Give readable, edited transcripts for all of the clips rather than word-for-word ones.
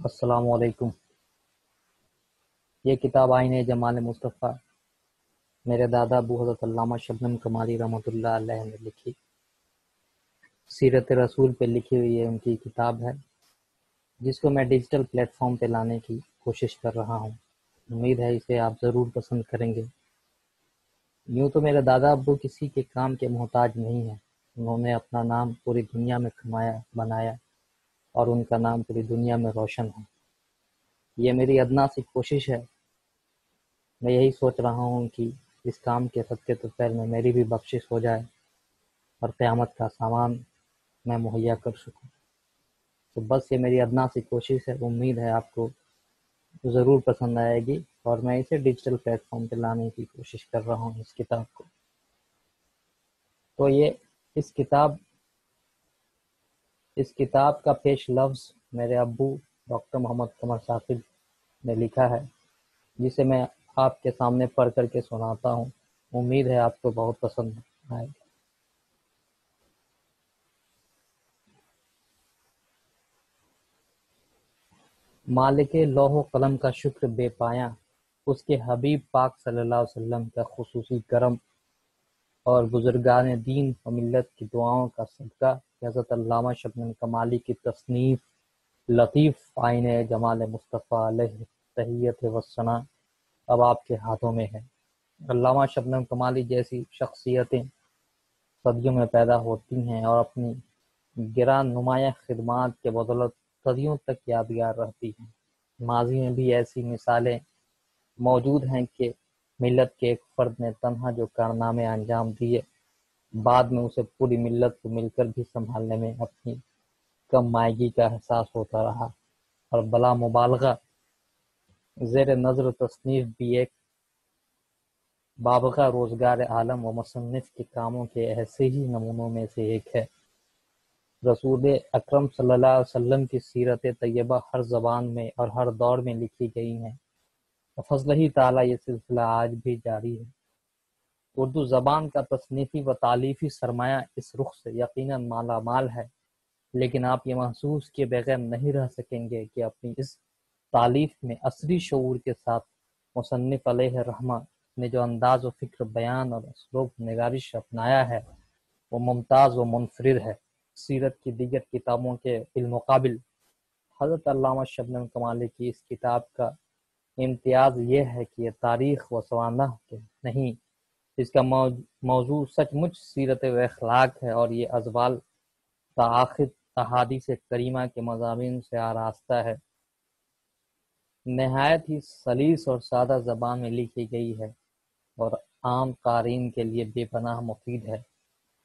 السلام علیکم۔ یہ کتاب آئین جمال مصطفیٰ میرے دادا ابو حضرت علامہ شبنم کمالی رحمۃ اللہ علیہ نے لکھی، سیرت رسول پہ لکھی ہوئی ہے ان کی کتاب ہے، جس کو میں ڈیجیٹل پلیٹ فارم پہ لانے کی کوشش کر رہا ہوں۔ امید ہے اسے آپ ضرور پسند کریں گے۔ یوں تو میرے دادا ابو کسی کے کام کے محتاج نہیں ہیں، انہوں نے اپنا نام پوری دنیا میں کمایا بنایا اور ان کا نام پوری دنیا میں روشن ہے۔ یہ میری ادنا سی کوشش ہے، میں یہی سوچ رہا ہوں کہ اس کام کے صدقے تو پہل میں میری بھی بخشش ہو جائے اور قیامت کا سامان میں مہیا کر سکوں۔ تو بس یہ میری ادنا سی کوشش ہے، امید ہے آپ کو ضرور پسند آئے گی، اور میں اسے ڈیجیٹل پلیٹ فارم پہ لانے کی کوشش کر رہا ہوں اس کتاب کو۔ تو یہ اس کتاب کا پیش لفظ میرے ابو ڈاکٹر محمد قمر ثاقب نے لکھا ہے، جسے میں آپ کے سامنے پڑھ کر کے سناتا ہوں۔ امید ہے آپ کو بہت پسند آئے گا۔ مالک لوح و قلم کا شکر بے پایاں، اس کے حبیب پاک صلی اللہ علیہ وسلم کا خصوصی کرم، اور بزرگان دین و ملت کی دعاؤں کا صدقہ کہ حضرت علامہ شبنم کمالی کی تصنیف لطیف آئین جمال مصطفیٰ علیہ تحیت و ثنا اب آپ کے ہاتھوں میں ہے۔ علامہ شبنم کمالی جیسی شخصیتیں صدیوں میں پیدا ہوتی ہیں اور اپنی گران نمایاں خدمات کے بدولت صدیوں تک یادگار رہتی ہیں۔ ماضی میں بھی ایسی مثالیں موجود ہیں کہ ملت کے ایک فرد نے تنہا جو کارنامے انجام دیے، بعد میں اسے پوری ملت کو مل کر بھی سنبھالنے میں اپنی کم مائگی کا احساس ہوتا رہا، اور بلا مبالغہ زیر نظر تصنیف بھی ایک بابقہ روزگار عالم و مصنف کے کاموں کے ایسے ہی نمونوں میں سے ایک ہے۔ رسول اکرم صلی اللہ علیہ وسلم کی سیرت طیبہ ہر زبان میں اور ہر دور میں لکھی گئی ہیں، بفضل ہی تعالیٰ یہ سلسلہ آج بھی جاری ہے۔ اردو زبان کا تصنیفی و تالیفی سرمایہ اس رخ سے یقیناً مالا مال ہے، لیکن آپ یہ محسوس کیے بغیر نہیں رہ سکیں گے کہ اپنی اس تالیف میں عصری شعور کے ساتھ مصنف علیہ الرحمہ نے جو انداز و فکر بیان اور اسلوب نگارش اپنایا ہے وہ ممتاز و منفرد ہے۔ سیرت کی دیگر کتابوں کے بالمقابل حضرت علامہ شبنم کمالی کی اس کتاب کا امتیاز یہ ہے کہ یہ تاریخ و سوانح کے نہیں، اس کا موضوع سچ مچ سیرت و اخلاق ہے، اور یہ ازوال تاخد احادیث کریمہ کے مضامین سے آراستہ ہے۔ نہایت ہی سلیس اور سادہ زبان میں لکھی گئی ہے اور عام قارئین کے لیے بے پناہ مفید ہے۔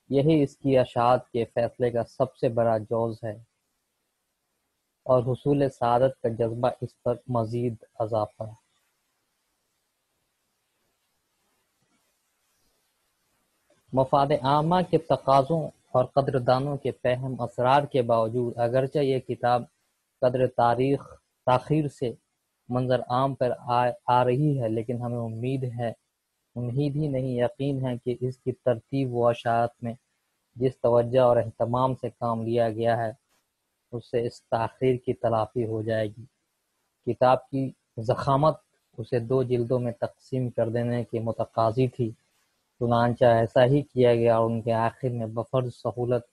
یہی اس کی اشاعت کے فیصلے کا سب سے بڑا جوز ہے، اور حصول سعادت کا جذبہ اس پر مزید اضافہ ہے۔ مفاد عامہ کے تقاضوں اور قدردانوں کے فہم اسرار کے باوجود اگرچہ یہ کتاب قدر تاخیر سے منظر عام پر آ رہی ہے، لیکن ہمیں امید ہی نہیں یقین ہے کہ اس کی ترتیب و اشاعت میں جس توجہ اور اہتمام سے کام لیا گیا ہے اس سے اس تاخیر کی تلافی ہو جائے گی۔ کتاب کی ضخامت اسے 2 جلدوں میں تقسیم کر دینے کی متقاضی تھی، چنانچہ ایسا ہی کیا گیا، اور ان کے آخر میں بفرض سہولت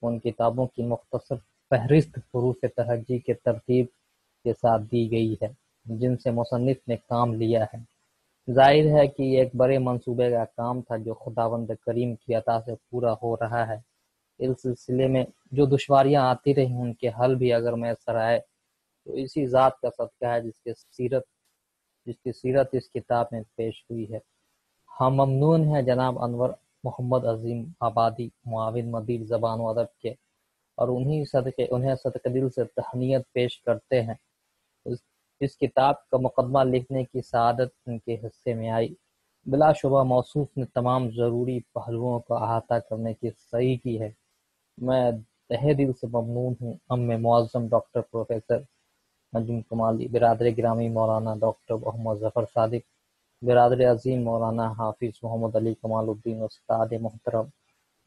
ان کتابوں کی مختصر فہرست حروف تہجی کے ترتیب کے ساتھ دی گئی ہے جن سے مصنف نے کام لیا ہے۔ ظاہر ہے کہ یہ ایک بڑے منصوبے کا کام تھا جو خداوند کریم کی عطا سے پورا ہو رہا ہے۔ اس سلسلے میں جو دشواریاں آتی رہیں ان کے حل بھی اگر میسر آئے تو اسی ذات کا صدقہ ہے جس کی سیرت اس کتاب میں پیش ہوئی ہے۔ ہم ممنون ہیں جناب انور محمد عظیم آبادی، معاون مدیر زبان و ادب کے، اور انہیں صدقہ دل سے تہنیت پیش کرتے ہیں۔ اس کتاب کا مقدمہ لکھنے کی سعادت ان کے حصے میں آئی۔ بلا شبہ موصوف نے تمام ضروری پہلوؤں کو احاطہ کرنے کی صحیح کی ہے۔ میں تہہ دل سے ممنون ہوں معظم ڈاکٹر پروفیسر نجم کمالی، برادر گرامی مولانا ڈاکٹر محمد ظفر صادق، برادر عظیم مولانا حافظ محمد علی کمال الدین، استاد محترم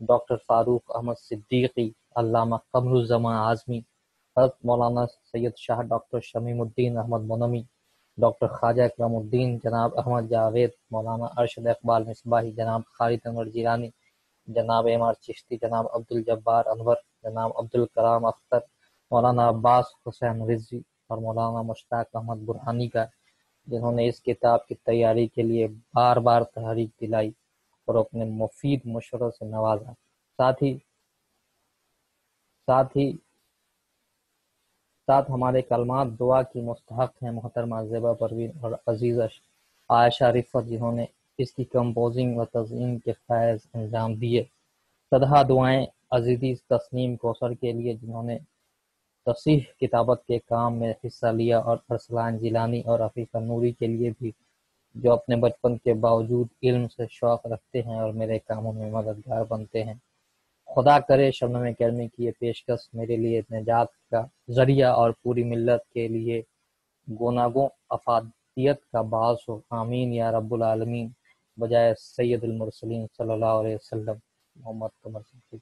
ڈاکٹر فاروق احمد صدیقی، علامہ قمر الزمان اعظمی، حضرت مولانا سید شاہ ڈاکٹر شمیم الدین احمد منمی، ڈاکٹر خواجہ اکرم الدین جناب احمد جاوید، مولانا ارشد اقبال مصباحی، جناب خالد انور جیلانی، جناب ایم آر چشتی، جناب عبد الجبار انور، جناب عبد الکلام اختر، مولانا عباس حسین رضوی اور مولانا مشتاق احمد برہانی کا، جنہوں نے اس کتاب کی تیاری کے لیے بار بار تحریک دلائی اور اپنے مفید مشوروں سے نوازا۔ ساتھ ہمارے کلمات دعا کی مستحق ہیں محترمہ زیبا پروین اور عزیزہ عائشہ رفت، جنہوں نے اس کی کمپوزنگ و تزئین کے فائز انجام دیے۔ سدھا دعائیں عزیزی تسنیم کوثر کے لیے، جنہوں نے تصحیح کتابت کے کام میں حصہ لیا، اور ارسلان جیلانی اور عفیفہ نوری کے لیے بھی، جو اپنے بچپن کے باوجود علم سے شوق رکھتے ہیں اور میرے کاموں میں مددگار بنتے ہیں۔ خدا کرے شبنم کرمی کی یہ پیشکش میرے لیے نجات کا ذریعہ اور پوری ملت کے لیے گوناگوں افادیت کا باعث ہو، آمین یا رب العالمین، بجائے سید المرسلین صلی اللہ علیہ وسلم محمد قمر صدیق۔